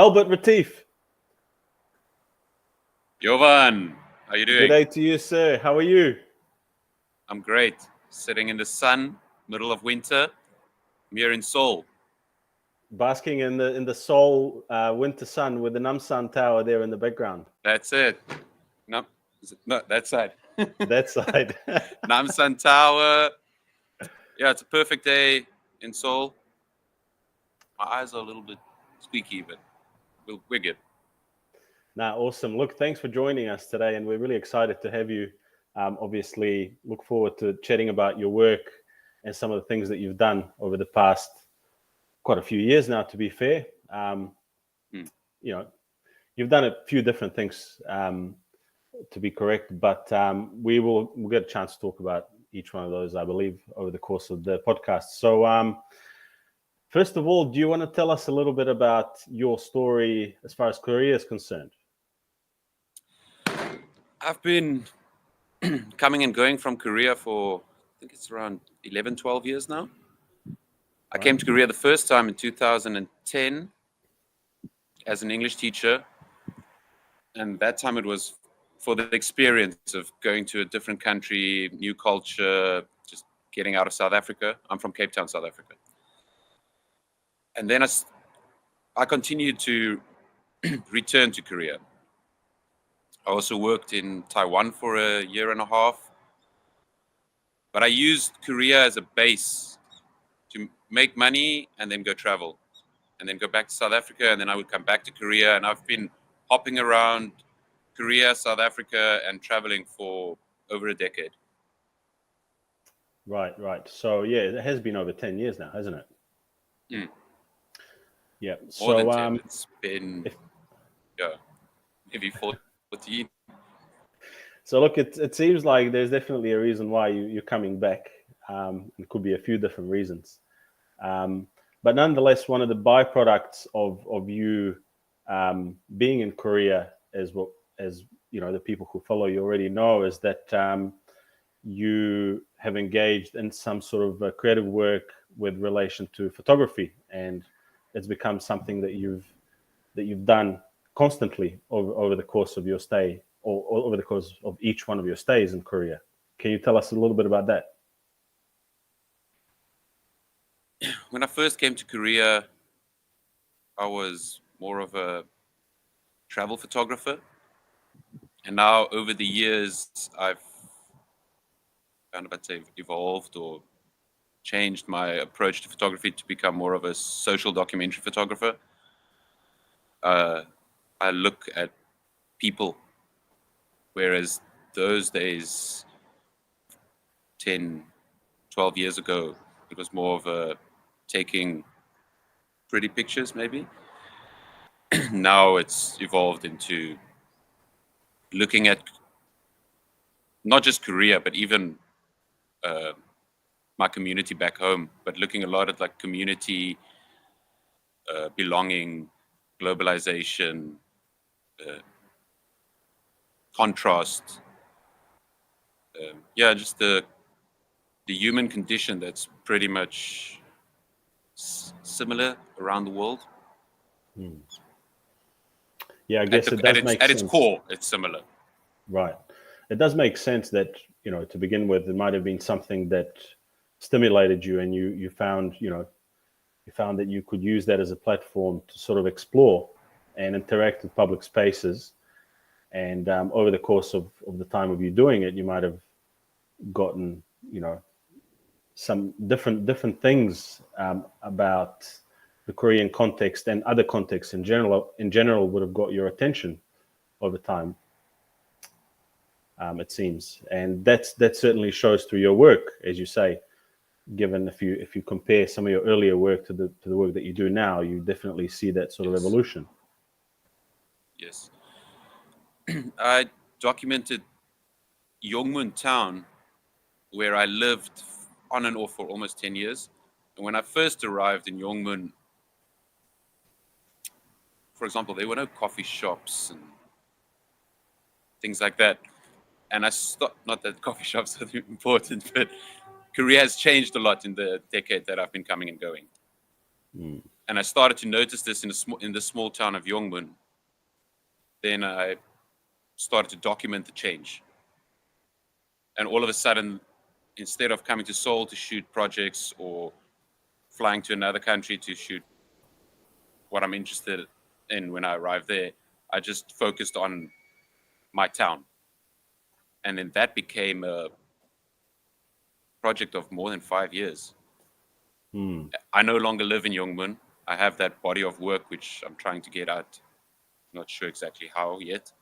Albert Retief. Jovan, how are you doing? Good day to you, sir. How are you? I'm great. Sitting in the sun, middle of winter. I'm here in Seoul. Basking in the Seoul winter sun with the Namsan Tower there in the background. That's it. No, that side. That side. Namsan Tower. Yeah, it's a perfect day in Seoul. My eyes are a little bit squeaky, but we're good. Awesome. Look, thanks for joining us today, and we're really excited to have you. Obviously, look forward to chatting about your work and some of the things that you've done over the past quite a few years now, to be fair. You know, you've done a few different things, to be correct, but we'll get a chance to talk about each one of those, I believe, over the course of the podcast. So first of all, do you want to tell us a little bit about your story as far as Korea is concerned? I've been coming and going from Korea for, I think it's around 11, 12 years now. I came to Korea the first time in 2010 as an English teacher. And that time it was for the experience of going to a different country, new culture, just getting out of South Africa. I'm from Cape Town, South Africa. And then I continued to return to Korea. I also worked in Taiwan for a year and a half. But I used Korea as a base to make money and then go travel. And then go back to South Africa, and then I would come back to Korea. And I've been hopping around Korea, South Africa, and traveling for over a decade. Right. So, yeah, it has been over 10 years now, hasn't it? Mm. Yeah. More than 10. It's been, maybe 14. So, look, it seems like there's definitely a reason why you're coming back. It could be a few different reasons. But nonetheless, one of the byproducts of you being in Korea, as you know, the people who follow you already know, is that you have engaged in some sort of creative work with relation to photography, and it's become something that you've done constantly over the course of your stay, or over the course of each one of your stays in Korea. Can you tell us a little bit about that? When I first came to Korea, I was more of a travel photographer. And now over the years, I've kind of, I'd say, evolved or changed my approach to photography to become more of a social documentary photographer. I look at people, whereas those days, 10, 12 years ago, it was more of a taking pretty pictures, maybe. Now it's evolved into looking at not just Korea, but even my community back home, but looking a lot at like community, belonging, globalization, contrast. Just the human condition that's pretty much similar around the world. Yeah, I guess it does make sense. At its core, it's similar. Right. It does make sense that, you know, to begin with, it might have been something that stimulated you, and you found that you could use that as a platform to sort of explore and interact with public spaces. And over the course of the time of you doing it, you might have gotten, you know, some different things about the Korean context and other contexts in general would have got your attention over time. It seems, and that certainly shows through your work, as you say. Given if you compare some of your earlier work to the work that you do now, you definitely see that sort of evolution. Yes, I documented Yongmun town, where I lived on and off for almost 10 years. And when I first arrived in Yongmun, for example, there were no coffee shops and things like that. And I stopped, not that coffee shops are important, but Korea has changed a lot in the decade that I've been coming and going. And I started to notice this in the small town of Yongmun. Then I started to document the change. And all of a sudden, instead of coming to Seoul to shoot projects or flying to another country to shoot what I'm interested in when I arrived there, I just focused on my town. And then that became a project of more than 5 years. I no longer live in Yongmun. I have that body of work which I'm trying to get out. Not sure exactly how yet.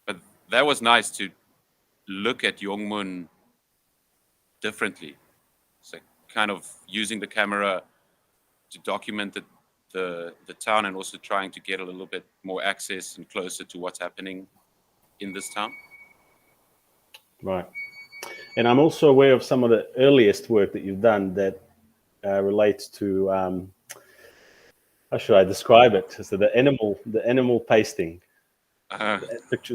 But that was nice to look at Yongmun differently. So kind of using the camera to document the town and also trying to get a little bit more access and closer to what's happening in this town. Right. And I'm also aware of some of the earliest work that you've done that relates to, how should I describe it? So the animal pasting,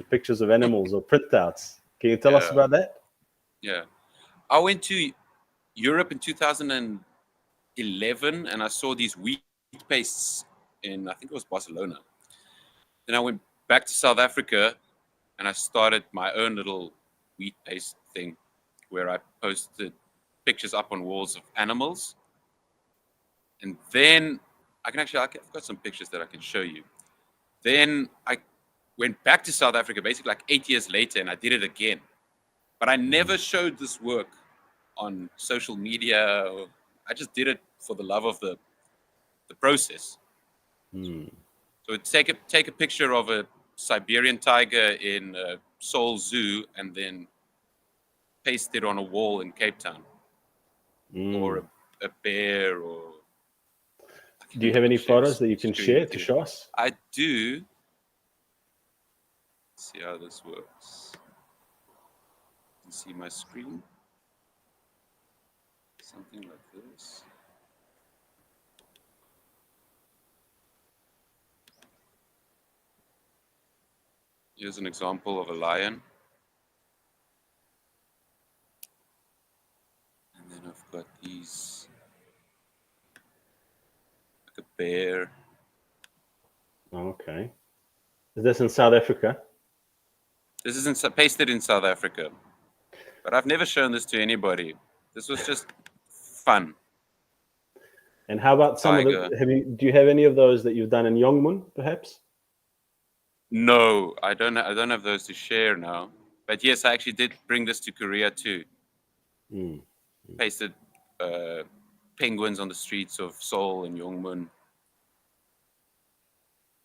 pictures of animals or printouts. Can you tell us about that? Yeah. I went to Europe in 2011 and I saw these wheat pastes in, I think it was Barcelona. Then I went back to South Africa and I started my own little wheat paste thing where I posted pictures up on walls of animals. And then I've got some pictures that I can show you. Then I went back to South Africa basically like 8 years later and I did it again. But I never showed this work on social media. I just did it for the love of the process. So take a picture of a Siberian tiger in Seoul Zoo and then paste it on a wall in Cape Town, or a bear. Or do you have any photos that you can share to show us? I do. Let's see how this works. You can see my screen. Something like this. Here's an example of a lion. And then I've got these, like a bear. Okay. Is this in South Africa? This is pasted in South Africa. But I've never shown this to anybody. This was just fun. And how about some of the, do you have any of those that you've done in Yongmun, perhaps? No, I don't have those to share now. But yes, I actually did bring this to Korea too. Pasted penguins on the streets of Seoul and Yongmun.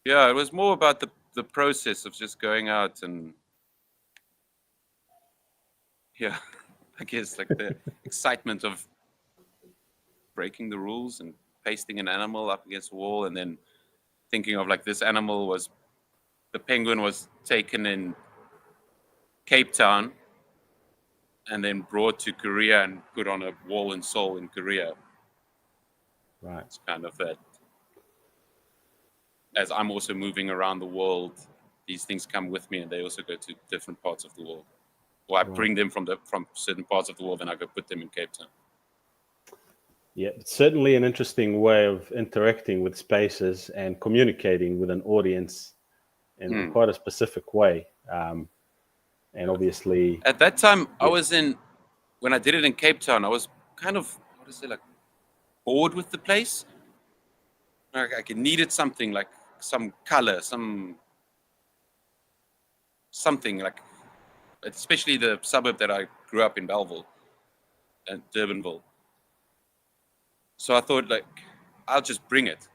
Yeah, it was more about the process of just going out and, yeah, I guess like the excitement of breaking the rules and pasting an animal up against a wall, and then thinking of like this animal was, the penguin was taken in Cape Town and then brought to Korea and put on a wall in Seoul in Korea. Right. It's kind of that. As I'm also moving around the world, these things come with me and they also go to different parts of the world. Or I bring them from certain parts of the world and I go put them in Cape Town. Yeah, it's certainly an interesting way of interacting with spaces and communicating with an audience in quite a specific way. And obviously, at that time, when I did it in Cape Town, I was kind of, like bored with the place. Like I needed something, like some color, something like, especially the suburb that I grew up in, Belleville and Durbanville. So I thought, like, I'll just bring it.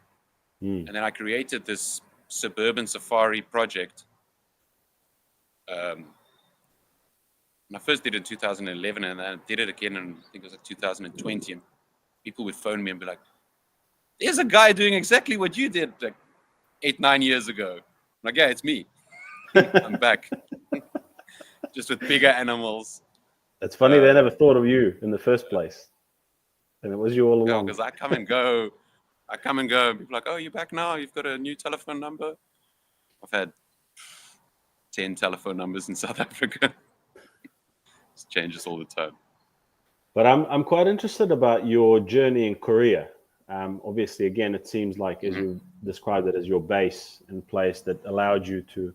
And then I created this suburban safari project. And I first did it in 2011, and then I did it again in, I think it was like 2020. And people would phone me and be like, there's a guy doing exactly what you did like 8-9 years ago. I'm like, yeah, it's me. I'm back. Just with bigger animals. It's funny they never thought of you in the first place. And it was you all along. Because I come and go. And people are like, oh, you're back now? You've got a new telephone number? I've had 10 telephone numbers in South Africa. It changes all the time. But I'm quite interested about your journey in Korea. Obviously, again, it seems like, as you described it, as your base and place that allowed you to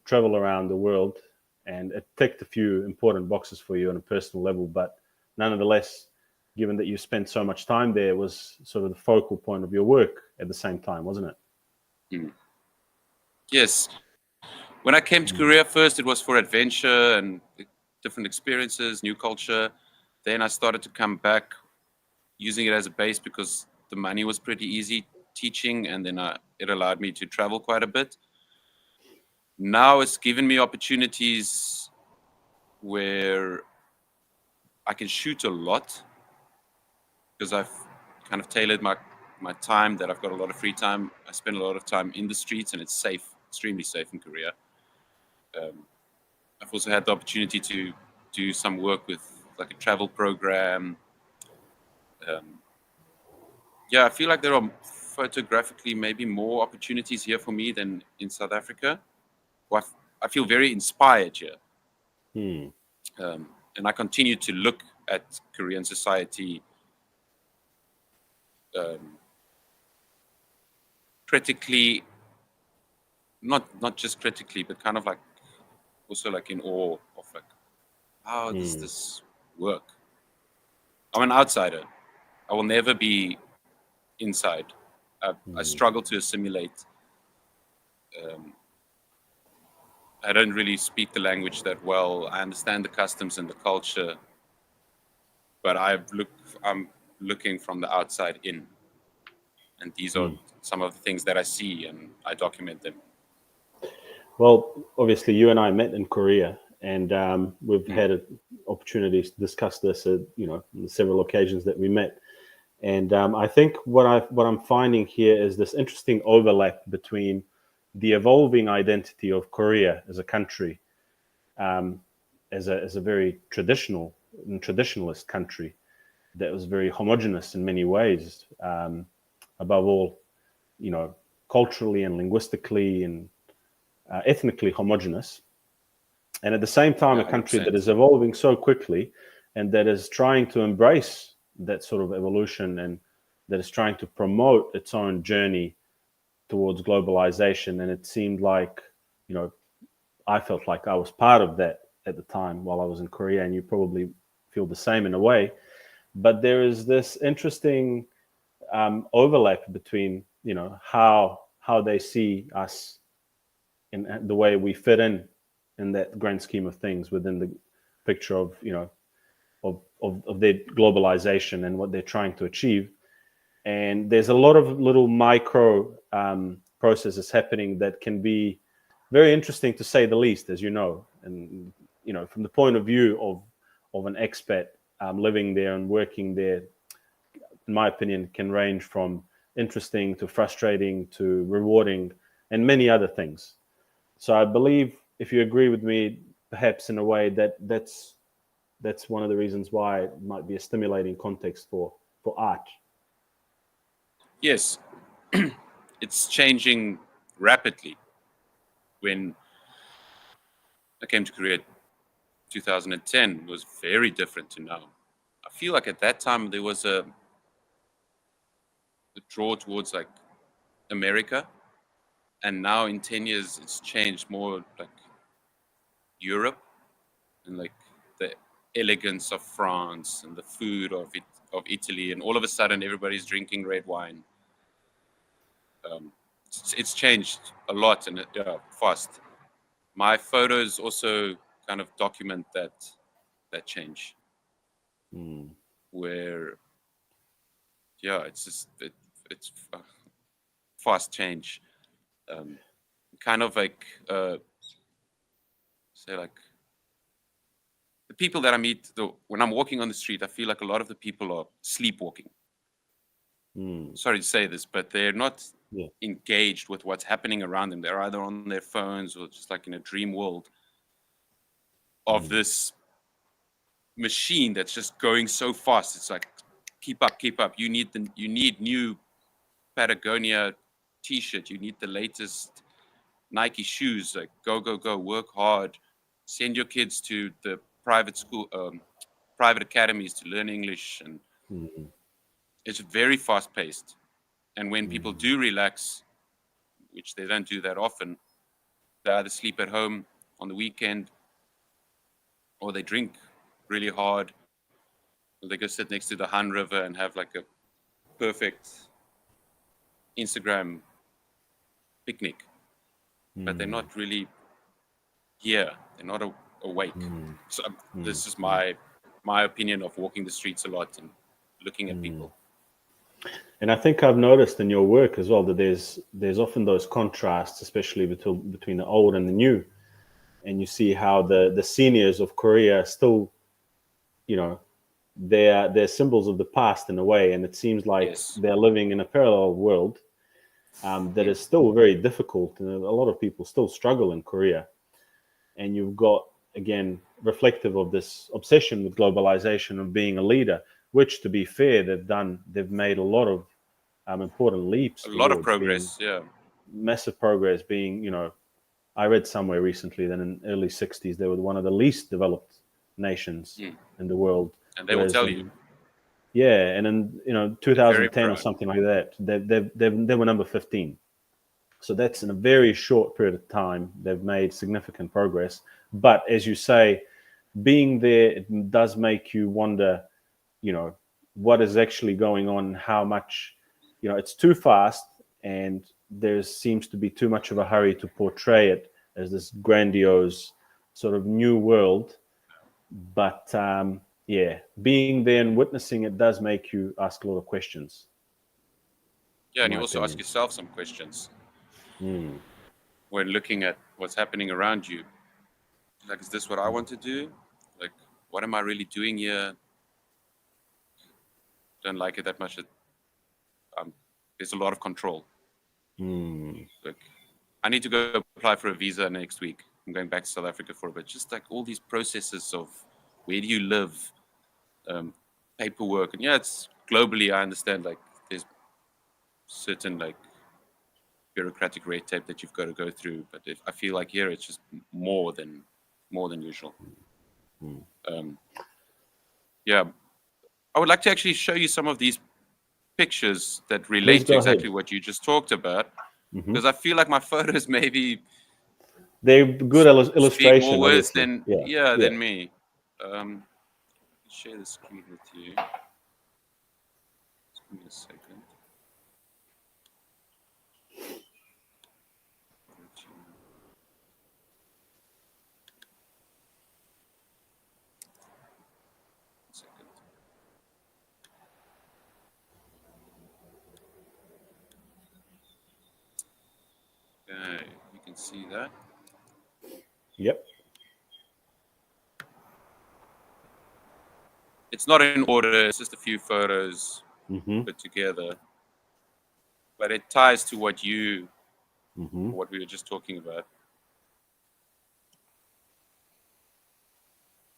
travel around the world, and it ticked a few important boxes for you on a personal level. But nonetheless, given that you spent so much time there, was sort of the focal point of your work at the same time, wasn't it? Yes. When I came to Korea first, it was for adventure and different experiences, new culture. Then I started to come back using it as a base because the money was pretty easy teaching, and then it allowed me to travel quite a bit. Now it's given me opportunities where I can shoot a lot because I've kind of tailored my time, that I've got a lot of free time. I spend a lot of time in the streets, and it's safe, extremely safe in Korea. I've also had the opportunity to do some work with like a travel program. Yeah, I feel like there are photographically maybe more opportunities here for me than in South Africa. Well, I feel very inspired here. And I continue to look at Korean society critically, not just critically, but kind of like also like in awe of like, how does this work? I'm an outsider. I will never be inside. I struggle to assimilate. I don't really speak the language that well. I understand the customs and the culture, but I'm looking from the outside in, and these are some of the things that I see, and I document them. Well, obviously, you and I met in Korea, and we've had opportunities to discuss this, on several occasions that we met. And I think what I'm finding here is this interesting overlap between the evolving identity of Korea as a country, as a very traditionalist country that was very homogenous in many ways, above all, culturally and linguistically and ethnically homogenous, and at the same time, a country that is evolving so quickly and that is trying to embrace that sort of evolution, and that is trying to promote its own journey towards globalization. And it seemed like, I felt like I was part of that at the time while I was in Korea, and you probably feel the same in a way. But there is this interesting overlap between, how they see us and the way we fit in that grand scheme of things within the picture of, of their globalization and what they're trying to achieve. And there's a lot of little micro processes happening that can be very interesting, to say the least, as you know. And from the point of view of an expat living there and working there, in my opinion, can range from interesting to frustrating to rewarding and many other things. So I believe, if you agree with me, perhaps in a way, that's one of the reasons why it might be a stimulating context for art. Yes, it's changing rapidly. When I came to Korea 2010, it was very different to now. I feel like at that time there was a draw towards like America, and now in 10 years it's changed more like Europe, and like the elegance of France and the food of Italy, and all of a sudden everybody's drinking red wine. It's changed a lot, and fast. My photos also kind of document that change, where it's just it's fast change, kind of like say like the people that I meet. When I'm walking on the street, I feel like a lot of the people are sleepwalking. Sorry to say this, but they're not engaged with what's happening around them. They're either on their phones or just like in a dream world of this machine that's just going so fast. It's like, keep up. You need new Patagonia t-shirt. You need the latest Nike shoes. Like, go, work hard. Send your kids to the private private academies to learn English, and it's very fast paced. And when people do relax, which they don't do that often, they either sleep at home on the weekend, or they drink really hard, or they go sit next to the Han River and have like a perfect Instagram picnic, but they're not really here. They're not awake. So this is my opinion of walking the streets a lot and looking at people. And I think I've noticed in your work as well that there's often those contrasts, especially between the old and the new. And you see how the seniors of Korea still, they're symbols of the past in a way, and it seems like they're living in a parallel world that is still very difficult, and a lot of people still struggle in Korea. And you've got, again, reflective of this obsession with globalization and being a leader, which, to be fair, they've made a lot of important leaps. A lot of progress, massive progress. I read somewhere recently that in the early 60s they were one of the least developed nations in the world. And they will tell you. Yeah, and in 2010 or something like that, they were number 15. So that's in a very short period of time. They've made significant progress. But as you say, being there, it does make you wonder, what is actually going on, how much, it's too fast, and there seems to be too much of a hurry to portray it as this grandiose sort of new world. But being there and witnessing it does make you ask a lot of questions. Yeah, and you also ask yourself some questions when looking at what's happening around you. Like, is this what I want to do? Like, what am I really doing here? Don't like it that much. There's a lot of control. Like, I need to go apply for a visa next week. I'm going back to South Africa for a bit. Just like all these processes of where do you live, paperwork, and it's globally. I understand like there's certain like bureaucratic red tape that you've got to go through, but I feel like here it's just more than usual. I would like to actually show you some of these pictures that relate to exactly what you just talked about, because I feel like my photos maybe they're good illustration. More words than than me. Share the screen with you. Just give me a second. Okay, you can see that. Yep. It's not in order, it's just a few photos put together. But it ties to what we were just talking about.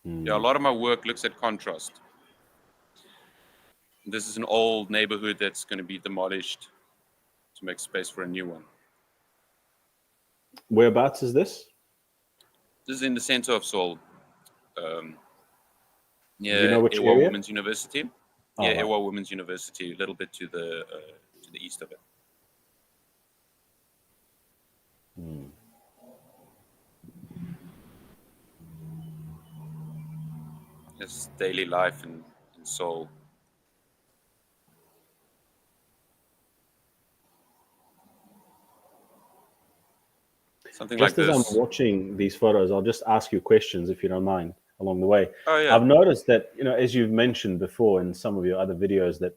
Yeah, a lot of my work looks at contrast. This is an old neighborhood that's going to be demolished to make space for a new one. Whereabouts is this? This is in the center of Seoul. Do you know which area? Women's University. Ewa Women's University, a little bit to the east of it. It's daily life in Seoul. Something just like as this. I'm watching these photos, I'll just ask you questions if you don't mind along the way. Oh, yeah. I've noticed that, as you've mentioned before in some of your other videos, that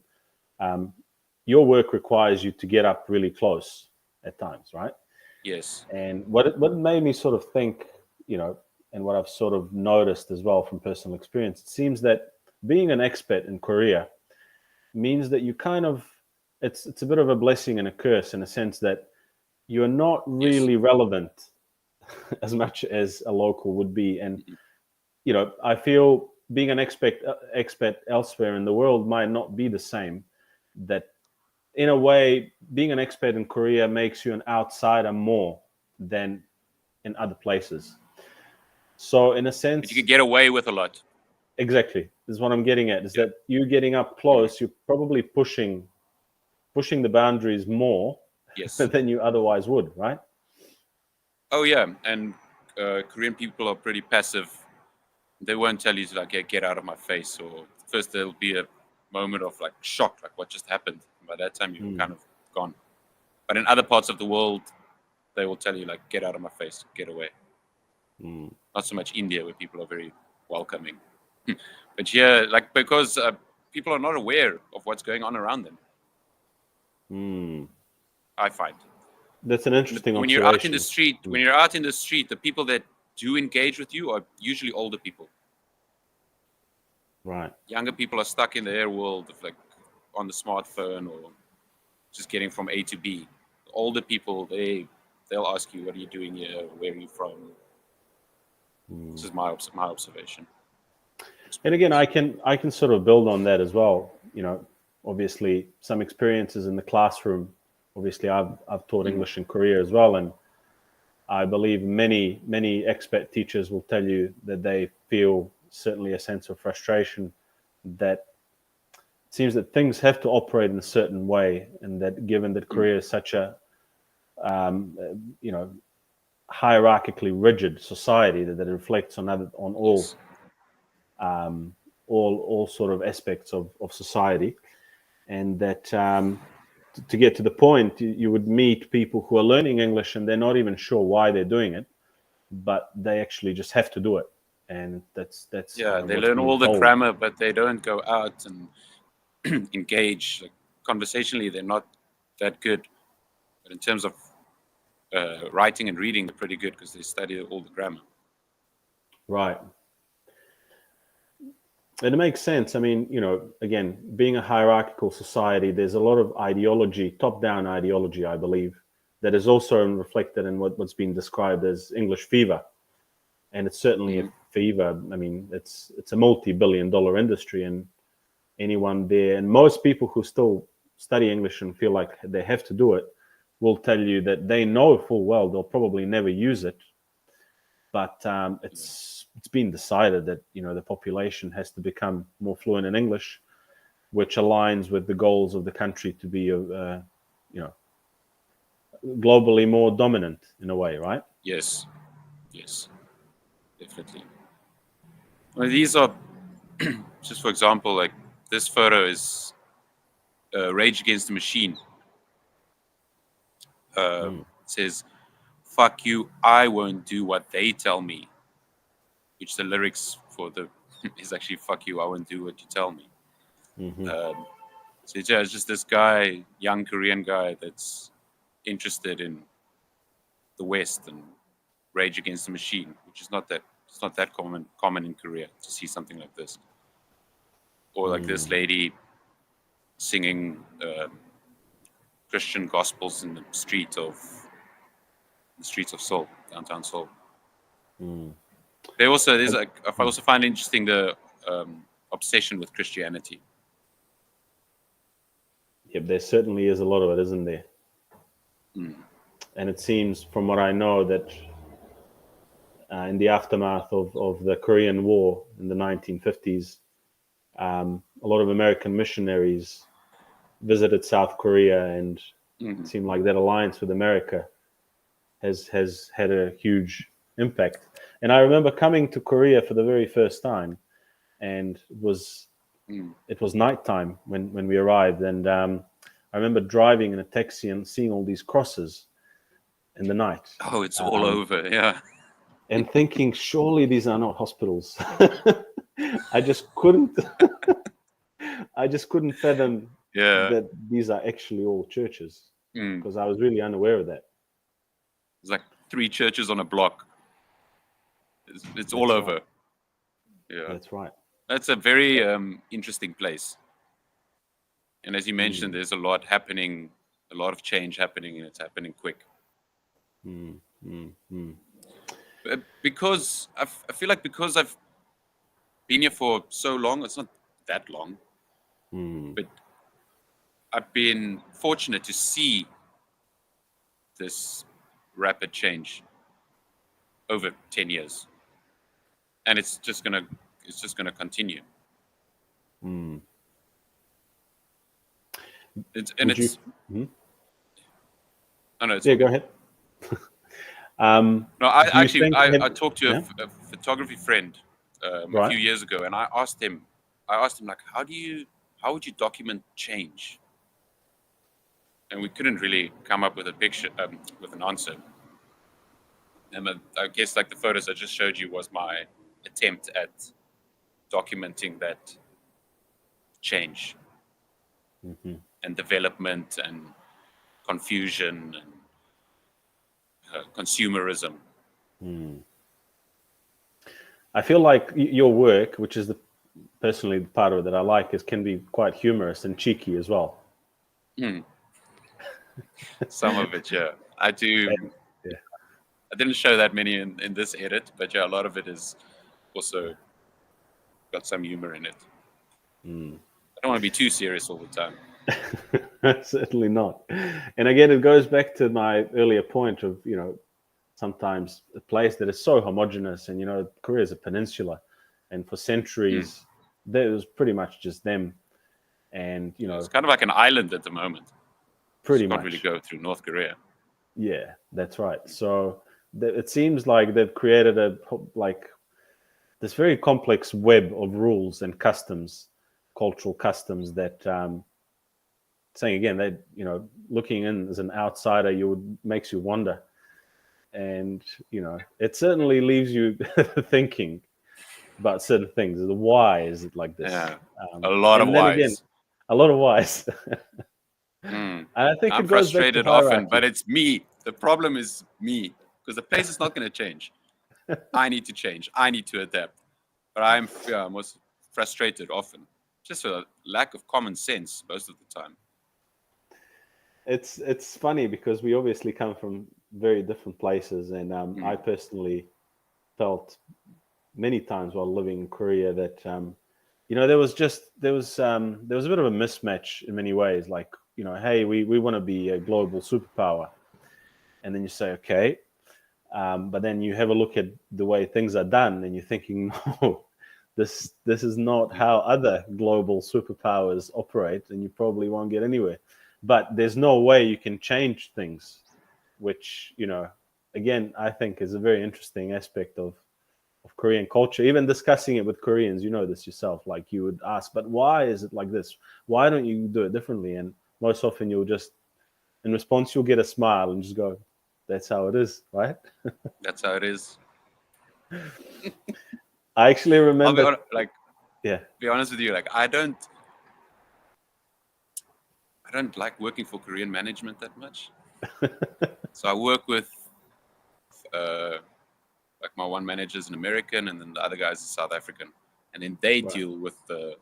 your work requires you to get up really close at times, right? Yes. And what made me sort of think, and what I've sort of noticed as well from personal experience, it seems that being an expat in Korea means that you kind of, it's a bit of a blessing and a curse in a sense that you're not really relevant as much as a local would be. And, I feel being an expat elsewhere in the world might not be the same. That in a way, being an expat in Korea makes you an outsider more than in other places. So in a sense, but you could get away with a lot. Exactly. is what I'm getting at. Is that you getting up close, you're probably pushing the boundaries more Yes. than you otherwise would, right? Oh yeah, and Korean people are pretty passive. They won't tell you to like get out of my face, or first there'll be a moment of like shock, like what just happened. By that time you're kind of gone. But in other parts of the world, they will tell you like get out of my face, get away. Not so much India, where people are very welcoming, but here, like because people are not aware of what's going on around them. I find That's an interesting when observation. you're out in the street, the people that do engage with you are usually older people. Right. Younger people are stuck in their world of like on the smartphone or just getting from A to B. Older people, they'll ask you, "What are you doing here? Where are you from?" This is my observation. And again, I can sort of build on that as well. Obviously, some experiences in the classroom. Obviously, I've taught English in Korea as well, and I believe many expat teachers will tell you that they feel certainly a sense of frustration that it seems that things have to operate in a certain way, and that given that Korea is such a hierarchically rigid society that reflects on all all sort of aspects of society, and that to get to the point, you would meet people who are learning English and they're not even sure why they're doing it, but they actually just have to do it, and that's yeah. They learn all the grammar, but they don't go out and engage. Like, conversationally, they're not that good, but in terms of writing and reading, they're pretty good because they study all the grammar. Right. And it makes sense. I mean, again, being a hierarchical society, there's a lot of ideology, top-down ideology, I believe, that is also reflected in what's been described as English fever. And it's certainly a fever. I mean, it's a multi-billion-dollar industry, and anyone there, and most people who still study English and feel like they have to do it, will tell you that they know full well they'll probably never use it, but it's been decided that the population has to become more fluent in English, which aligns with the goals of the country to be globally more dominant in a way, right? Yes, definitely. Well, these are just for example, like this photo is Rage Against the Machine. It says, "Fuck you, I won't do what they tell me," which the lyrics for the is actually "Fuck you, I won't do what you tell me." So yeah, it's just this guy, young Korean guy, that's interested in the West and Rage Against the Machine, which is not that common in Korea to see something like this, or like this lady singing Christian gospels in the streets of Seoul, downtown Seoul. I also find interesting the obsession with Christianity. Yep, there certainly is a lot of it, isn't there? And it seems, from what I know, that in the aftermath of the Korean War in the 1950s, a lot of American missionaries visited South Korea, and it seemed like that alliance with America has had a huge impact. And I remember coming to Korea for the very first time, and it was nighttime when we arrived, and I remember driving in a taxi and seeing all these crosses in the night. Oh, it's all over, yeah. And thinking, surely these are not hospitals. I just couldn't fathom that these are actually all churches, because I was really unaware of that. It's like 3 churches on a block. It's all over. Right. Yeah, that's right. That's a very interesting place. And as you mentioned, there's a lot happening, a lot of change happening, and it's happening quick. Because I feel like because I've been here for so long, it's not that long, but I've been fortunate to see this rapid change over 10 years, and it's just gonna continue. Mm. It's Hmm? oh no, it's Yeah, okay. go ahead. No, I talked to Yeah? a photography friend a Right. few years ago, and I asked him like, how would you document change? And we couldn't really come up with a picture with an answer. And I guess like the photos I just showed you was my attempt at documenting that change Hmm. and development and confusion and consumerism. Mm. I feel like your work, which is personally the part of it that I like, can be quite humorous and cheeky as well. Mm. Some of it, yeah. I do. And, yeah. I didn't show that many in this edit, but yeah, a lot of it is also got some humor in it. Mm. I don't want to be too serious all the time. Certainly not. And again, it goes back to my earlier point of, sometimes a place that is so homogenous, and Korea is a peninsula, and for centuries there was pretty much just them, and It's kind of like an island at the moment. pretty You can't much. really go through North Korea. Yeah, that's right. So it seems like they've created this very complex web of rules and customs, cultural customs that, saying again, that looking in as an outsider, makes you wonder, and it certainly leaves you thinking about certain things. The why is it like this? Yeah, a lot of And then again, whys. a lot of whys. Mm. And I think I'm it goes back to frustrated often, but hierarchy. it's me. The problem is me because the place is not going to change. I need to change. I need to adapt. But I'm most frustrated often. Just a lack of common sense most of the time. It's funny because we obviously come from very different places, and I personally felt many times while living in Korea that there was a bit of a mismatch in many ways. Like, hey, we want to be a global superpower, and then you say okay, but then you have a look at the way things are done, and you're thinking, no, this is not how other global superpowers operate, and you probably won't get anywhere. But there's no way you can change things, which again, I think is a very interesting aspect of Korean culture. Even discussing it with Koreans, you know this yourself. Like, you would ask, but why is it like this? Why don't you do it differently? And most often you'll just, in response, you'll get a smile and just go, that's how it is, right? That's how it is. I actually remember, yeah. Be honest with you, like I don't like working for Korean management that much. So I work with like my one manager is an American, and then the other guys are South African, and then they Right. deal with the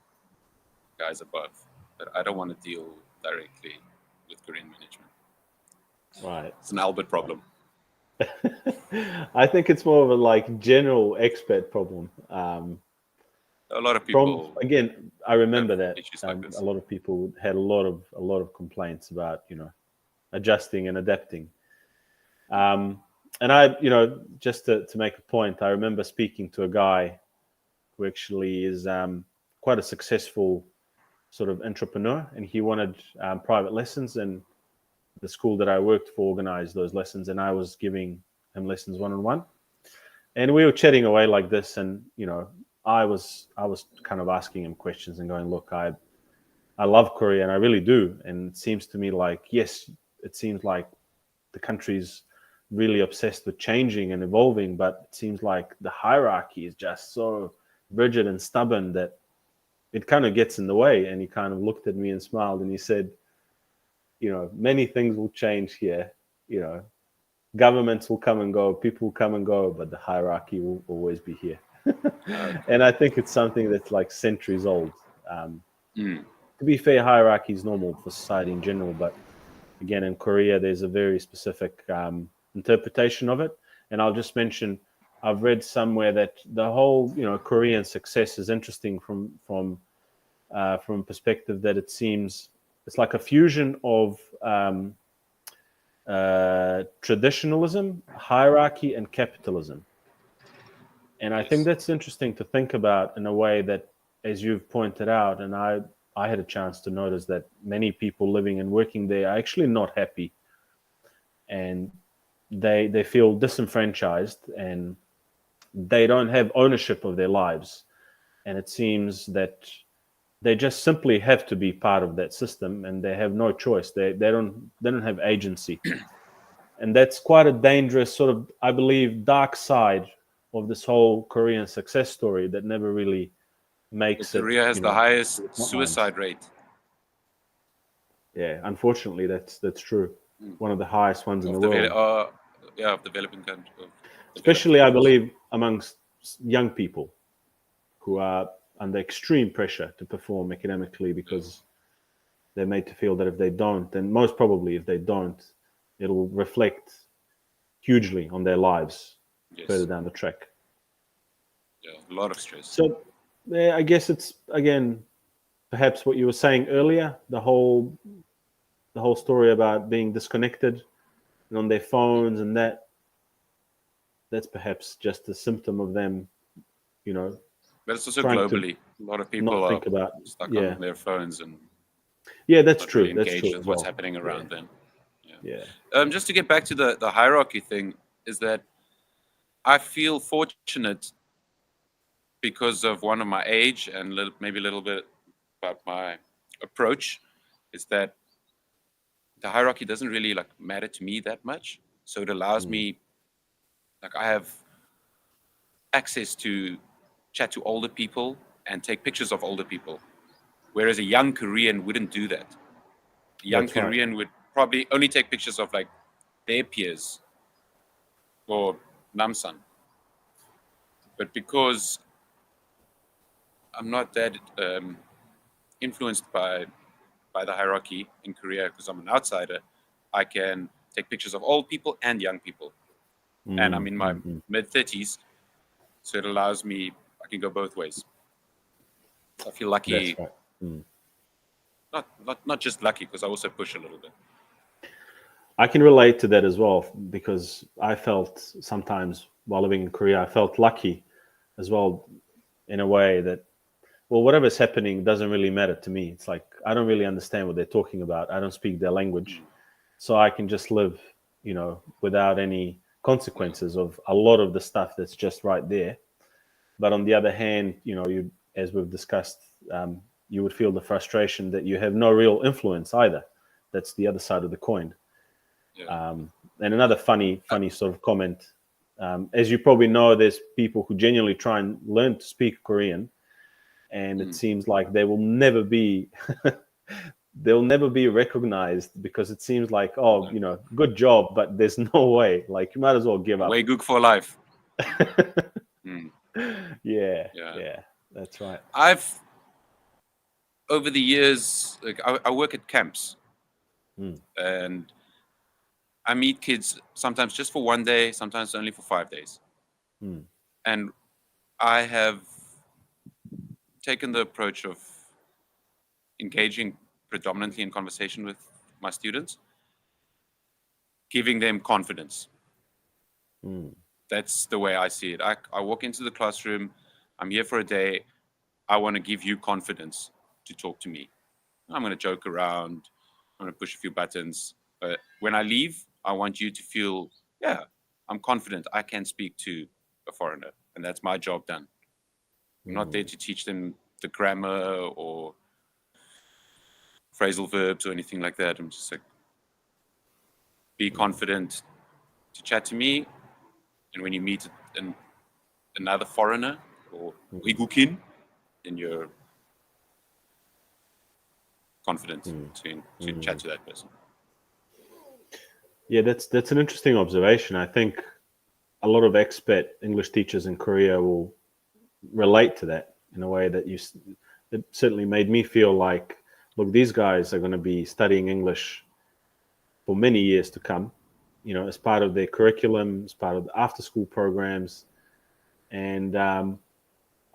guys above. But I don't want to deal directly with Korean management. Right. It's an Albert problem. I think it's more of a general expat problem. A lot of From people again, I remember have that issues like this. a lot of people had a lot of complaints about adjusting and adapting. And I, just to make a point, I remember speaking to a guy who actually is quite a successful sort of entrepreneur, and he wanted private lessons, and the school that I worked for organized those lessons, and I was giving him lessons one-on-one, and we were chatting away like this, and I was kind of asking him questions and going, look, I love Korea, and I really do, and it seems to me like, yes, it seems like the country's really obsessed with changing and evolving, but it seems like the hierarchy is just so rigid and stubborn that it kind of gets in the way. And he kind of looked at me and smiled, and he said, many things will change here. Governments will come and go, people will come and go, but the hierarchy will always be here. And I think it's something that's like centuries old. To be fair, hierarchy is normal for society in general, but again, in Korea, there's a very specific interpretation of it. And I'll just mention, I've read somewhere that the whole, Korean success is interesting from perspective that it seems it's like a fusion of traditionalism, hierarchy, and capitalism. And I think that's interesting to think about in a way that as you've pointed out, and I had a chance to notice that many people living and working there are actually not happy, and they feel disenfranchised, and they don't have ownership of their lives. And it seems that they just simply have to be part of that system, and they have no choice. They don't have agency. And that's quite a dangerous sort of, I believe, dark side of this whole Korean success story that never really makes it. Korea has the highest suicide rate. Yeah, unfortunately, that's true. One of the highest ones in the world. Of developing countries. Especially, I believe, amongst young people who are under extreme pressure to perform academically, because they're made to feel that if they don't, and most probably if they don't, it'll reflect hugely on their lives further down the track. Yeah, a lot of stress. So I guess it's, again, perhaps what you were saying earlier, the whole story about being disconnected and on their phones, and that's perhaps just a symptom of them, But it's also globally. A lot of people are stuck on their phones and that's true. Really that's engaged true. with what's happening around them. Yeah. Just to get back to the hierarchy thing, is that I feel fortunate because of one of my age and maybe a little bit about my approach, is that the hierarchy doesn't really matter to me that much. So it allows me, I have access to chat to older people and take pictures of older people, whereas a young Korean wouldn't do that. A young Korean would probably only take pictures of their peers or Namsan. But because I'm not that influenced by the hierarchy in Korea, because I'm an outsider, I can take pictures of old people and young people. And I'm in my mid-30s, so it allows me, I can go both ways. I feel lucky. That's right. Not just lucky, because I also push a little bit. I can relate to that as well, because I felt sometimes while living in Korea, I felt lucky as well, in a way that, well, whatever's happening doesn't really matter to me. It's like, I don't really understand what they're talking about. I don't speak their language. So I can just live, without any consequences of a lot of the stuff that's just right there. But on the other hand, you, as we've discussed, you would feel the frustration that you have no real influence either. That's the other side of the coin. Yeah. And another funny sort of comment, as you probably know, there's people who genuinely try and learn to speak Korean, and it seems like they will never be they'll never be recognized, because it seems like, good job, but there's no way, you might as well give up. Way good for life. Yeah, that's right. I've, over the years, I work at camps, and I meet kids sometimes just for one day, sometimes only for 5 days. And I have taken the approach of engaging predominantly in conversation with my students, giving them confidence. That's the way I see it. I walk into the classroom, I'm here for a day, I want to give you confidence to talk to me. I'm going to joke around, I'm going to push a few buttons, but when I leave, I want you to feel, I'm confident I can speak to a foreigner, and that's my job done. I'm not there to teach them the grammar or phrasal verbs or anything like that. I'm just be confident to chat to me, and when you meet another foreigner or Uigukin, then you're confident to chat to that person. Yeah, that's an interesting observation. I think a lot of expat English teachers in Korea will relate to that in a way that it certainly made me feel like, look, these guys are going to be studying English for many years to come, as part of their curriculum, as part of the after-school programs. And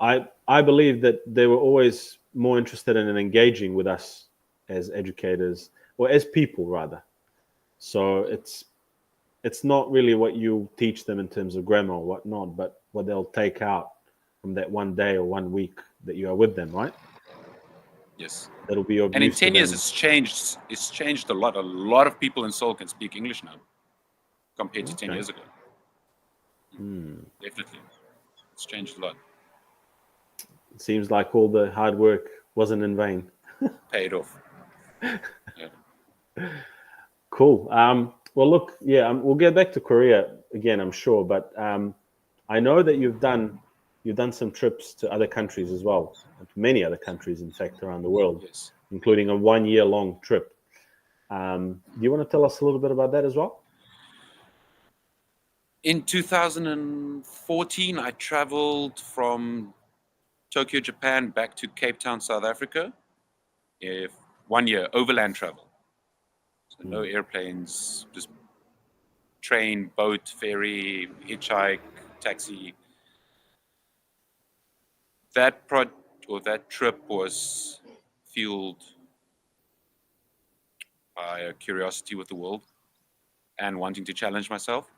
I believe that they were always more interested in engaging with us as educators, or as people rather. So it's not really what you teach them in terms of grammar or whatnot, but what they'll take out that one day or 1 week that you are with them, right? Yes. That'll be of And in use to 10 years, them. it's changed. It's changed a lot. A lot of people in Seoul can speak English now compared to 10 Okay. years ago. Definitely. It's changed a lot. It seems like all the hard work wasn't in vain. Paid off. Yeah. Cool. Well, look, yeah, we'll get back to Korea again, I'm sure, but I know that you've done some trips to other countries as well, to many other countries, in fact, around the world, Yes. including a 1-year-long trip. Do you want to tell us a little bit about that as well? In 2014, I traveled from Tokyo, Japan, back to Cape Town, South Africa. 1 year overland travel. So no airplanes, just train, boat, ferry, hitchhike, taxi. That trip was fueled by a curiosity with the world and wanting to challenge myself.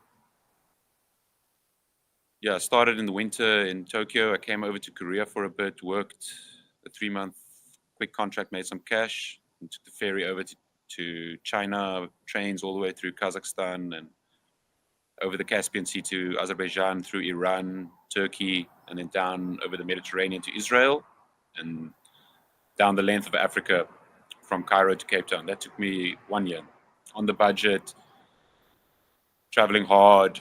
Yeah, I started in the winter in Tokyo. I came over to Korea for a bit, worked a 3-month quick contract, made some cash, and took the ferry over to China, trains all the way through Kazakhstan and over the Caspian Sea to Azerbaijan, through Iran, Turkey, and then down over the Mediterranean to Israel, and down the length of Africa from Cairo to Cape Town. That took me 1 year on the budget, traveling hard.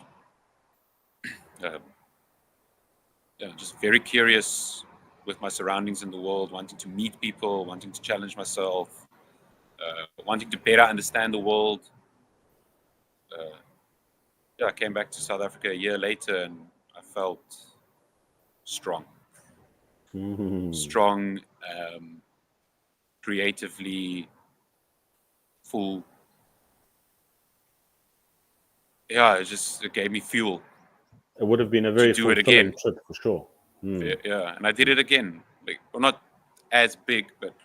Just very curious with my surroundings in the world, wanting to meet people, wanting to challenge myself, wanting to better understand the world. I came back to South Africa a year later and I felt strong. Strong, creatively full. Yeah, it gave me fuel. It would have been a very do it fulfilling again. trip for sure. Yeah, and I did it again. Well, not as big, but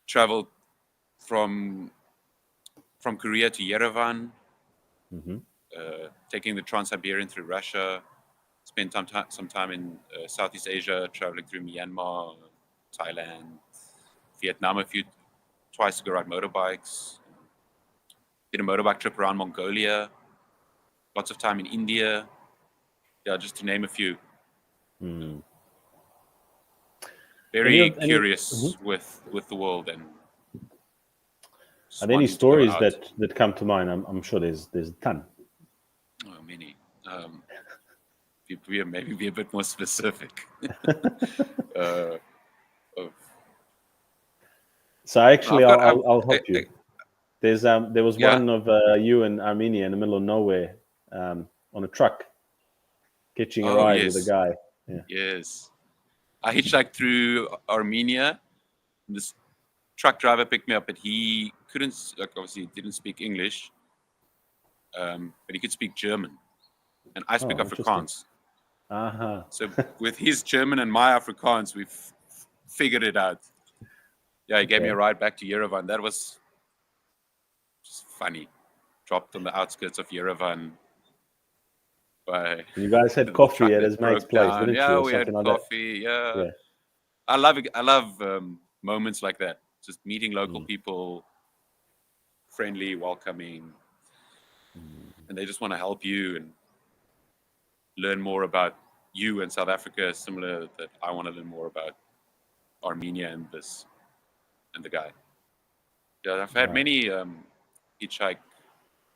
traveled from Korea to Yerevan, taking the Trans-Siberian through Russia. Spent some time in Southeast Asia, traveling through Myanmar, Thailand, Vietnam twice to go ride motorbikes. Did a motorbike trip around Mongolia. Lots of time in India. Yeah, just to name a few. Very curious with the world. And are there any stories that come to mind? I'm sure there's a ton. Oh, many. Maybe be a bit more specific. So actually, I'll help you. There was one of you in Armenia in the middle of nowhere on a truck, catching a ride with a guy. Yeah. Yes, I hitchhiked through Armenia. This truck driver picked me up, but he couldn't. Obviously, didn't speak English, but he could speak German, and I speak Afrikaans. So with his German and my Afrikaans, we've figured it out. Yeah, he gave me a ride back to Yerevan. That was just funny. Dropped on the outskirts of Yerevan. You guys had coffee at his mate's place, didn't you? Yeah, we had coffee. Yeah. I love moments like that. Just meeting local people, friendly, welcoming, and they just want to help you and learn more about you and South Africa. Similar that I want to learn more about Armenia and the guy. Yeah, I've had many hitchhike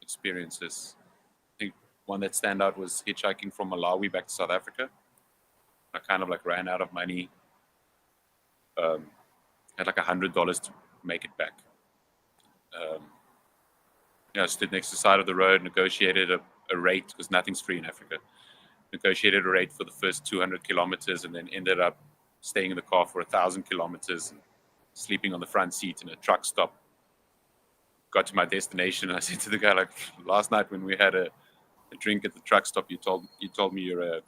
experiences. I think one that stand out was hitchhiking from Malawi back to South Africa. I kind of ran out of money. Had $100 to make it back. Stood next to the side of the road, negotiated a rate, because nothing's free in Africa. Negotiated a rate for the first 200 kilometers and then ended up staying in the car for 1,000 kilometers and sleeping on the front seat in a truck stop. Got to my destination and I said to the guy, last night when we had a drink at the truck stop, you told me you're a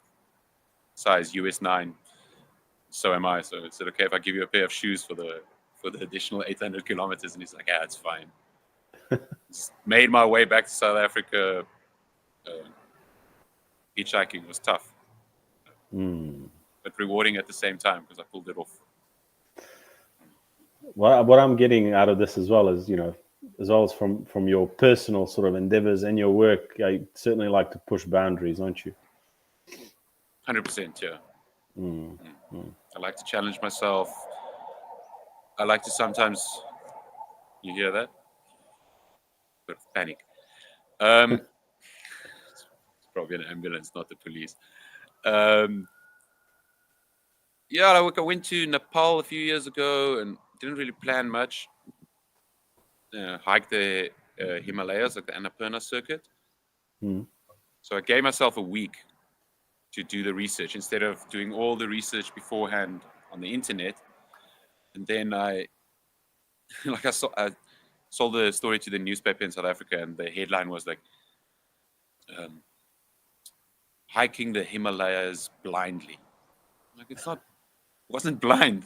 size US 9. So am I. So I said, okay, if I give you a pair of shoes for the additional 800 kilometers, and he's like, yeah, it's fine. Made my way back to South Africa. Hitchhiking was tough. but rewarding at the same time because I pulled it off. What I'm getting out of this as well is, as well as from your personal sort of endeavors and your work, I certainly like to push boundaries, don't you? 100%, yeah. I like to challenge myself. I like to sometimes, you hear that? Bit of panic. It's probably an ambulance, not the police. Yeah, I went to Nepal a few years ago and didn't really plan much. Hiked the Himalayas, like the Annapurna circuit. So I gave myself a week to do the research instead of doing all the research beforehand on the internet. And then I sold the story to the newspaper in South Africa, and the headline was like, hiking the Himalayas blindly. Like, wasn't blind.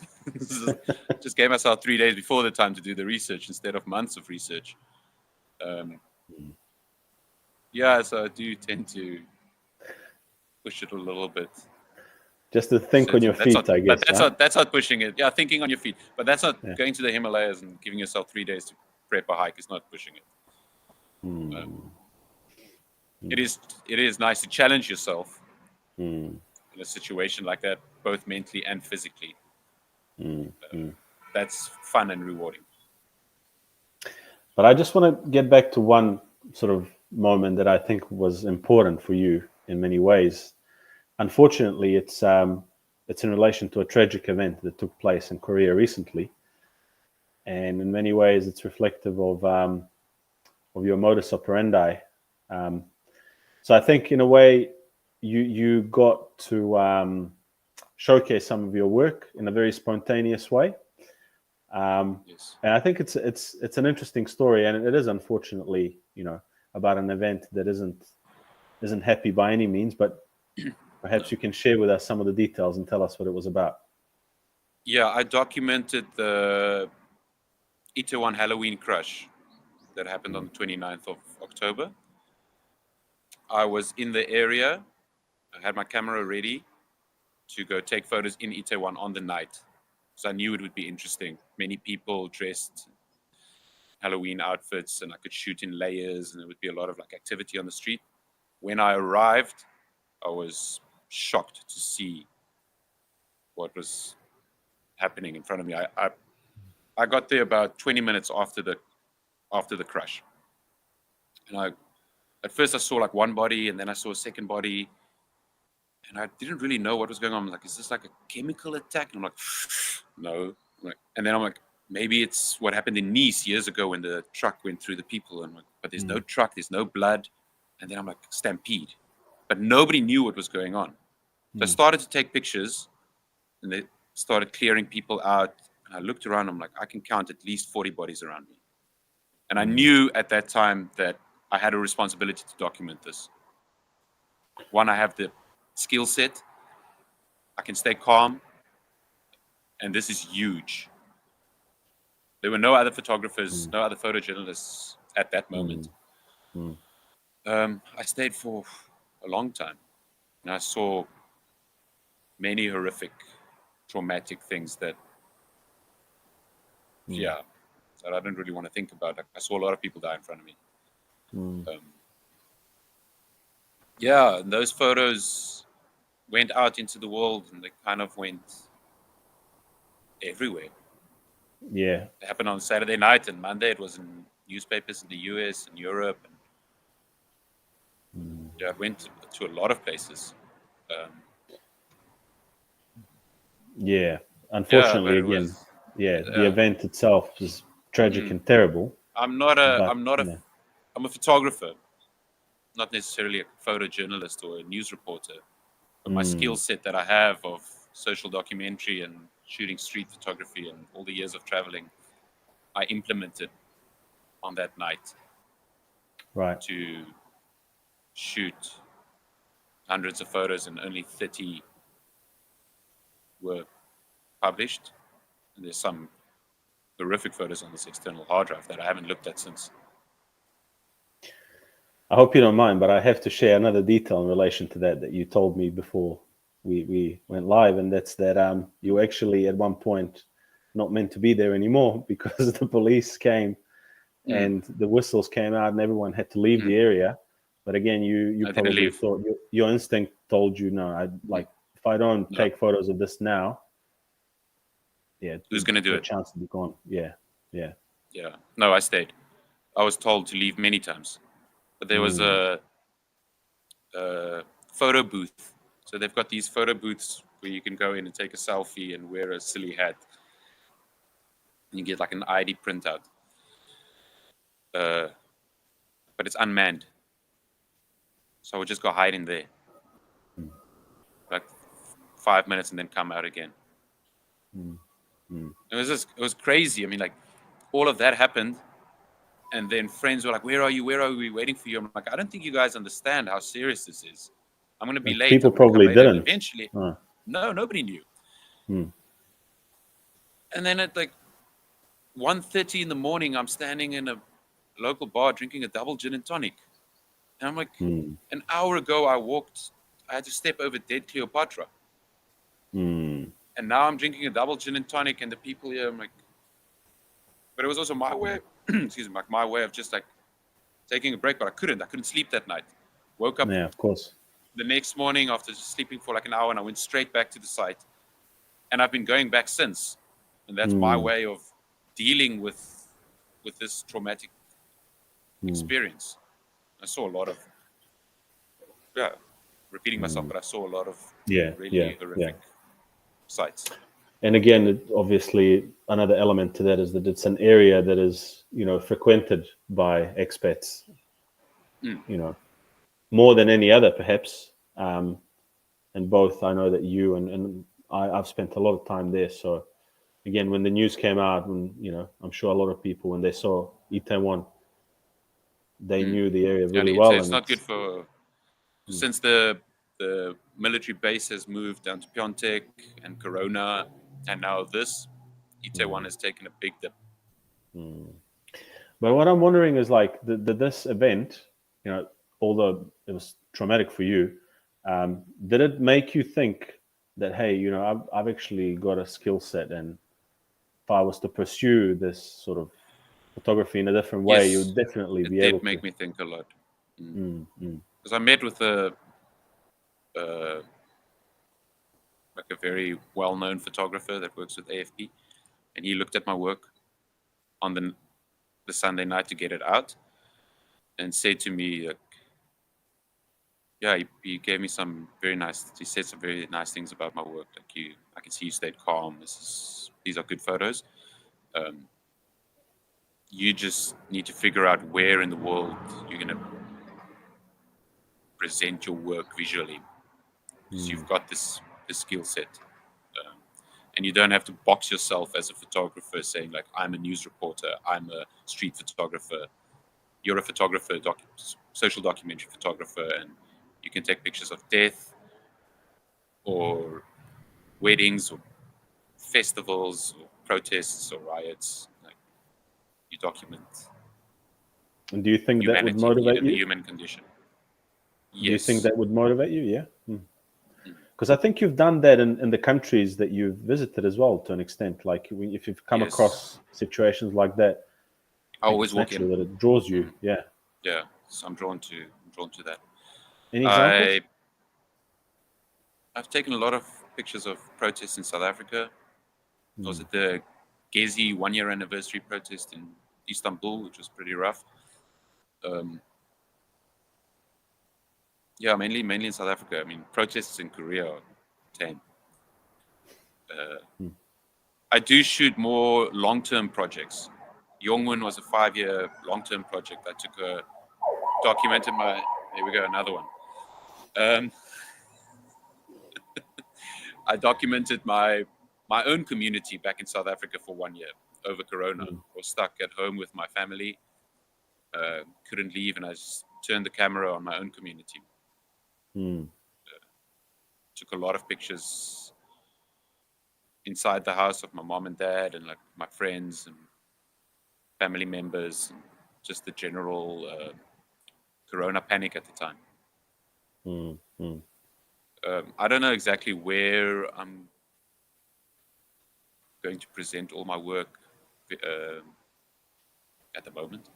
Just gave myself 3 days before the time to do the research instead of months of research. Yeah, so I do tend to push it a little bit. Just to think on your feet, I guess. But that's not pushing it. Yeah, thinking on your feet. But that's not going to the Himalayas and giving yourself 3 days to prep a hike is not pushing it. It is nice to challenge yourself in a situation like that, both mentally and physically. That's fun and rewarding. But I just want to get back to one sort of moment that I think was important for you in many ways. Unfortunately, it's in relation to a tragic event that took place in Korea recently, and in many ways, it's reflective of your modus operandi. So I think, in a way, you got to showcase some of your work in a very spontaneous way. Yes. And I think it's an interesting story, and it is unfortunately, about an event that isn't happy by any means, but perhaps you can share with us some of the details and tell us what it was about. Yeah, I documented the Itaewon Halloween crush that happened on the 29th of October. I was in the area. I had my camera ready to go take photos in Itaewon on the night, because I knew it would be interesting. Many people dressed Halloween outfits, and I could shoot in layers, and there would be a lot of activity on the street. When I arrived, I was shocked to see what was happening in front of me. I got there about 20 minutes after the crash, and at first I saw one body, and then I saw a second body, and I didn't really know what was going on. I'm like, is this like a chemical attack? And I'm like, no. And then I'm like, maybe it's what happened in Nice years ago when the truck went through the people. And but there's no truck, there's no blood. And then I'm like, stampede. But nobody knew what was going on. So I started to take pictures, and they started clearing people out. And I looked around, I'm like, I can count at least 40 bodies around me. And I knew at that time that I had a responsibility to document this. One, I have the skill set. I can stay calm. And this is huge. There were no other photographers, no other photojournalists at that moment. I stayed for a long time, and I saw many horrific, traumatic things that I didn't really want to think about. I saw a lot of people die in front of me. And those photos went out into the world, and they kind of went everywhere. Yeah. It happened on Saturday night, and Monday it was in newspapers in the US and Europe. And it went to a lot of places. Unfortunately, the event itself is tragic and terrible. I'm a photographer, not necessarily a photojournalist or a news reporter. But my skill set that I have of social documentary and shooting street photography and all the years of traveling, I implemented on that night. Right. To shoot hundreds of photos, and only 30 were published. And there's some horrific photos on this external hard drive that I haven't looked at since. I hope you don't mind, but I have to share another detail in relation to that you told me before we went live, and that's that you actually at one point not meant to be there anymore because the police came and the whistles came out and everyone had to leave the area. But again, you probably thought your instinct told you, no, if I don't take photos of this now, who's going to do it? Chance to be gone. Yeah. No, I stayed. I was told to leave many times, but there was a photo booth. So they've got these photo booths where you can go in and take a selfie and wear a silly hat. You get like an ID printout, but it's unmanned. So I would just go hide in there, like 5 minutes, and then come out again. It was crazy. I mean, like, all of that happened, and then friends were like, "Where are you? Where are we? Waiting for you." I'm like, "I don't think you guys understand how serious this is. I'm going to be late." People probably didn't. And eventually, no, nobody knew. And then at like 1:30 in the morning, I'm standing in a local bar drinking a double gin and tonic. And I'm like, an hour ago I had to step over dead Cleopatra. And now I'm drinking a double gin and tonic, and the people here, I'm like, but it was also my way, excuse me, like my way of just like taking a break, but I couldn't sleep that night. Woke up of course the next morning after just sleeping for like an hour, and I went straight back to the site. And I've been going back since. And that's my way of dealing with this traumatic experience. I saw a lot of, repeating myself, but I saw a lot of really horrific sites. And again, obviously, another element to that is that it's an area that is, frequented by expats, more than any other, perhaps. And both, I know that you and I've spent a lot of time there. So again, when the news came out, I'm sure a lot of people, when they saw Itaewon, they knew the area really well. It's not good for, since the military base has moved down to Pyeongtaek and Corona, and now Itaewon has taken a big dip. But what I'm wondering is, like, this event, although it was traumatic for you, did it make you think that, hey, I've actually got a skill set, and if I was to pursue this sort of photography in a different way, Yes, you'd definitely be able to. It did make me think a lot. Because I met with like a very well-known photographer that works with AFP, and he looked at my work on the Sunday night to get it out, and said to me, like, he gave me he said some very nice things about my work. Like, I can see you stayed calm. These are good photos. You just need to figure out where in the world you're going to present your work visually, because you've got this skill set, and you don't have to box yourself as a photographer, saying like, I'm a news reporter, I'm a street photographer. You're a photographer, social documentary photographer, and you can take pictures of death or weddings or festivals or protests or riots. Like, you document. And do you think that would motivate you? The human condition. Yes. Do you think that would motivate you? Yeah. Because I think you've done that in the countries that you've visited as well, to an extent. Like, if you've come across situations like that, I always walk in. That it draws you. Yeah. So I'm drawn to that. Any examples? I've taken a lot of pictures of protests in South Africa. I was at the Gezi 1-year anniversary protest in Istanbul, which was pretty rough. Mainly in South Africa. I mean, protests in Korea are tame. I do shoot more long-term projects. Yongwon was a 5-year long-term project. I documented there we go, another one. I documented my own community back in South Africa for 1 year over Corona. I was stuck at home with my family, couldn't leave, and I just turned the camera on my own community. Took a lot of pictures inside the house of my mom and dad, and like my friends and family members, and just the general Corona panic at the time. I don't know exactly where I'm going to present all my work at the moment.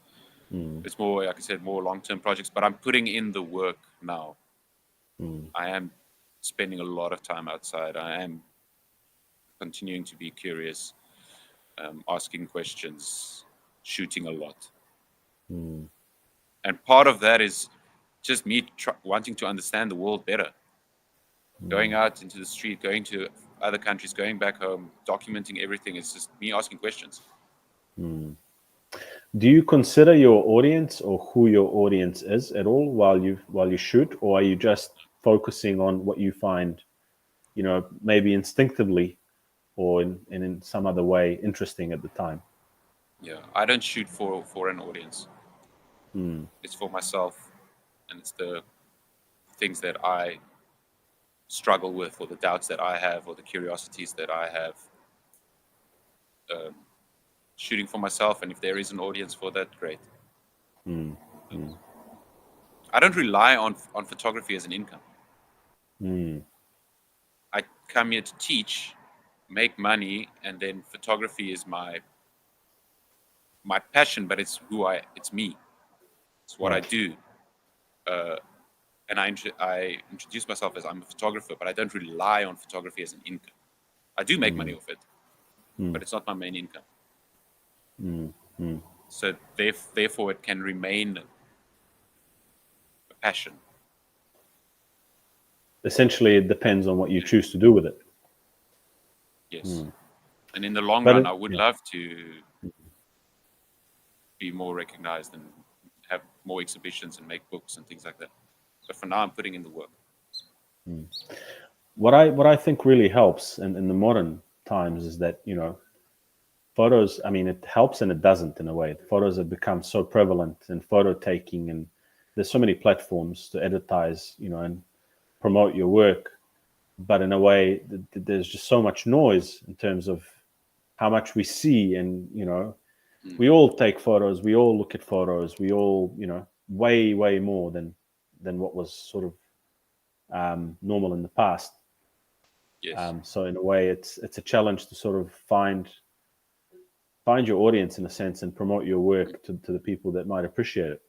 It's more, like I said, more long-term projects, but I'm putting in the work now. I am spending a lot of time outside. I am continuing to be curious, asking questions, shooting a lot. And part of that is just me wanting to understand the world better. Going out into the street, going to other countries, going back home, documenting everything. It's just me asking questions. Do you consider your audience or who your audience is at all while you shoot, or are you just focusing on what you find, maybe instinctively or in some other way interesting at the time? Yeah, I don't shoot for an audience. It's for myself, and it's the things that I struggle with, or the doubts that I have, or the curiosities that I have. Shooting for myself, and if there is an audience for that, great. I don't rely on photography as an income. I come here to teach, make money, and then photography is my passion, but it's me. It's what I do. And I introduce myself as I'm a photographer, but I don't rely on photography as an income. I do make money off it, but it's not my main income. So therefore, it can remain a passion. Essentially, it depends on what you choose to do with it. Yes. And in the long run, I would love to be more recognized and have more exhibitions and make books and things like that. But for now, I'm putting in the work. What I think really helps in the modern times is that, photos, I mean, it helps and it doesn't in a way. Photos have become so prevalent in photo taking, and there's so many platforms to editize, and promote your work. But in a way, there's just so much noise in terms of how much we see. And, we all take photos, we all look at photos, we all, way, way more than what was sort of normal in the past. Yes. So in a way, it's a challenge to sort of find your audience in a sense and promote your work to the people that might appreciate it.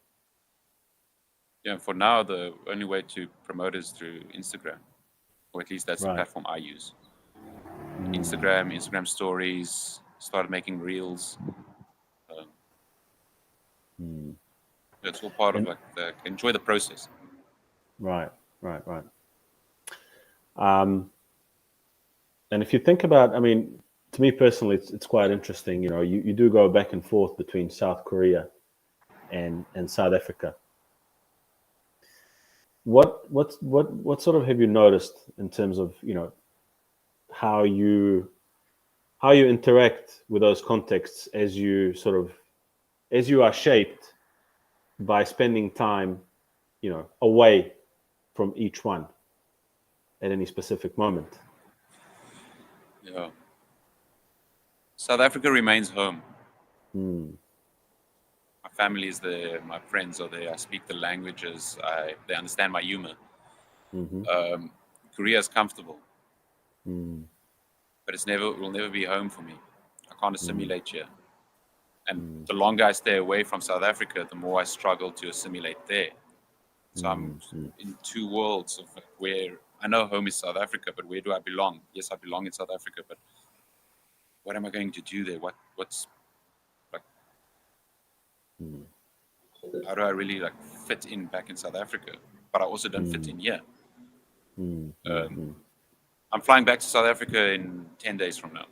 Yeah, for now, the only way to promote is through Instagram, or at least that's the platform I use. Instagram stories, started making reels. It's all part of enjoy the process. Right. And if you think about, I mean, to me personally, it's quite interesting. You do go back and forth between South Korea and South Africa. What sort of have you noticed in terms of how you interact with those contexts as you are shaped by spending time away from each one at any specific moment? Yeah. South Africa remains home. My family is there. My friends are there. I speak the languages. They understand my humor. Korea is comfortable, but will never be home for me. I can't assimilate here. And the longer I stay away from South Africa, the more I struggle to assimilate there. So I'm in two worlds of where I know home is South Africa, but where do I belong? Yes, I belong in South Africa, but what am I going to do there? What's like? How do I really fit in back in South Africa? But I also don't fit in here. I'm flying back to South Africa in 10 days from now.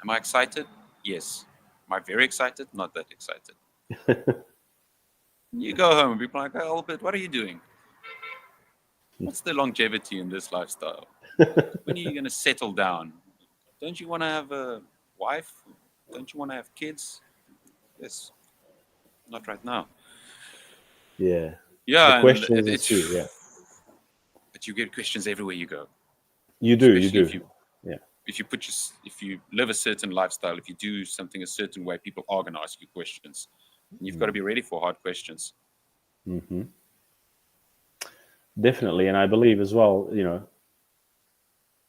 Am I excited? Yes. Am I very excited? Not that excited. You go home and people are like, oh, Albert, what are you doing? What's the longevity in this lifestyle? When are you going to settle down? Don't you want to have a wife? Don't you want to have kids? Yes. Not right now. Yeah. Yeah. The question is too, yeah. But you get questions everywhere you go. You do. If you live a certain lifestyle, if you do something a certain way, people are going to ask you questions. And you've got to be ready for hard questions. Definitely, and I believe as well,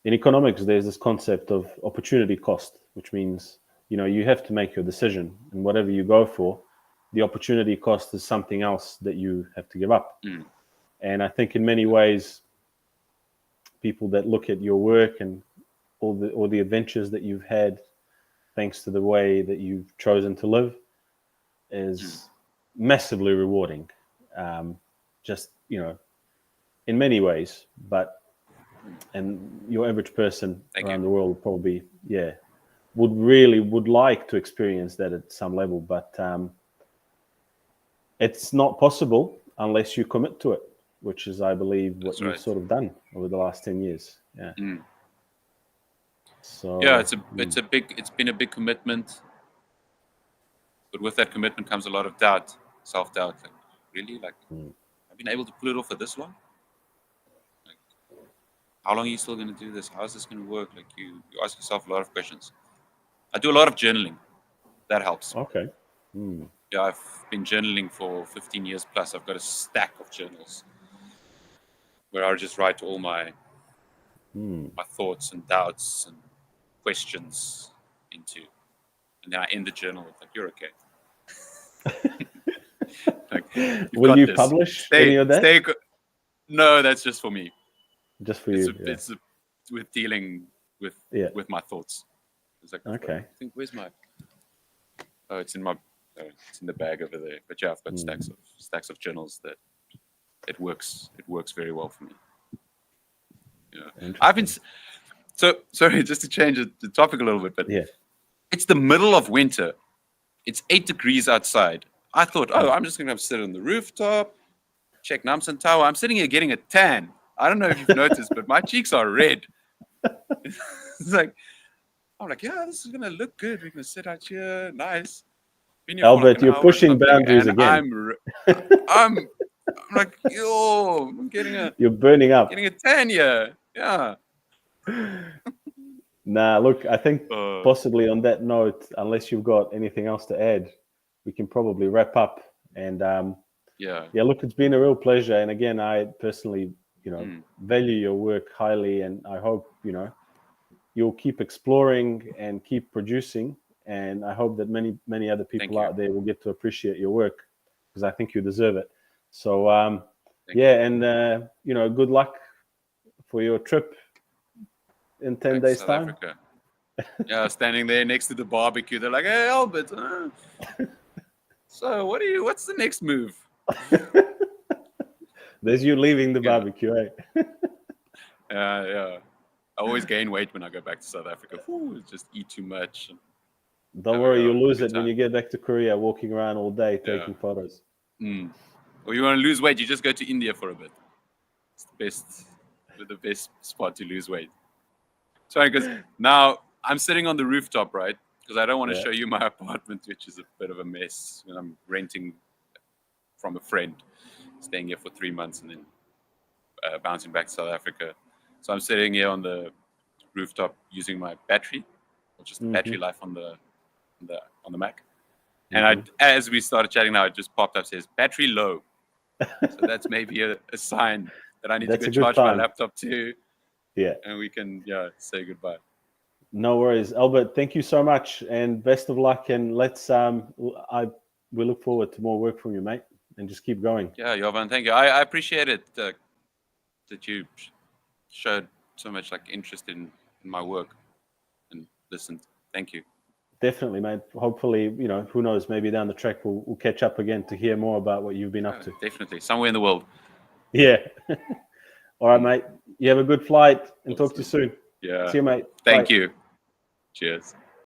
in economics, there's this concept of opportunity cost, which means, you have to make your decision, and whatever you go for, the opportunity cost is something else that you have to give up. And I think in many ways, people that look at your work and all the adventures that you've had, thanks to the way that you've chosen to live, is massively rewarding. Just, in many ways, and your average person around the world probably, would like to experience that at some level, but it's not possible unless you commit to it, which is, I believe, what you've sort of done over the last 10 years. Yeah. So it's been a big commitment, but with that commitment comes a lot of doubt, self-doubt. Like, really, I've been able to pull it off for this long. Like, how long are you still going to do this? How is this going to work? Like, you ask yourself a lot of questions. I do a lot of journaling. That helps. Okay. Yeah, I've been journaling for 15 years plus. I've got a stack of journals where I just write all my thoughts and doubts and questions into, and then I end the journal with, like, you're okay. Like, will you publish any of that? No, that's just for me. Just for you. It's with dealing with my thoughts. It's like, okay. I think, where's my? Oh, it's in the bag over there. But yeah, I've got stacks of journals that it works very well for me. Yeah, I've been sorry, just to change the topic a little bit, but it's the middle of winter. It's 8 degrees outside. I thought, I'm just gonna sit on the rooftop, check Namsan Tower. I'm sitting here getting a tan. I don't know if you've noticed, but my cheeks are red. It's like, I'm like, yeah, this is gonna look good. We're gonna sit out here, nice. Albert, you're pushing boundaries again. I'm like, you're burning up. Getting a tan here. Yeah. Nah, look, I think possibly on that note, unless you've got anything else to add, we can probably wrap up. And look, it's been a real pleasure. And again, I personally, value your work highly, and I hope, you'll keep exploring and keep producing. And I hope that many other people out there will get to appreciate your work, because I think you deserve it. So, good luck for your trip in 10 days' time. Africa. Yeah, standing there next to the barbecue. They're like, hey, Albert, so what's the next move? There's you leaving the barbecue, eh? Yeah. I always gain weight when I go back to South Africa. Just eat too much. Don't worry, you'll lose it when you get back to Korea, walking around all day, taking photos. Or you want to lose weight, you just go to India for a bit. It's the best spot to lose weight. Sorry, because now I'm sitting on the rooftop, right? Because I don't want to show you my apartment, which is a bit of a mess. When I'm renting from a friend, staying here for 3 months and then bouncing back to South Africa. So I'm sitting here on the rooftop using my battery, or just the battery life on the Mac. And as we started chatting now, it just popped up, says battery low. So that's maybe a sign that I need to go charge my laptop too. Yeah. And we can say goodbye. No worries, Albert. Thank you so much, and best of luck. And let's we look forward to more work from you, mate. And just keep going. Yeah, Jovan, thank you. I appreciate it that you showed so much interest in my work and listened. Thank you. Definitely, mate. Hopefully, who knows, maybe down the track we'll catch up again to hear more about what you've been up to. Definitely. Somewhere in the world. Yeah. All right, mate. You have a good flight, and talk to you soon. Yeah. See you, mate. Thank you. Cheers.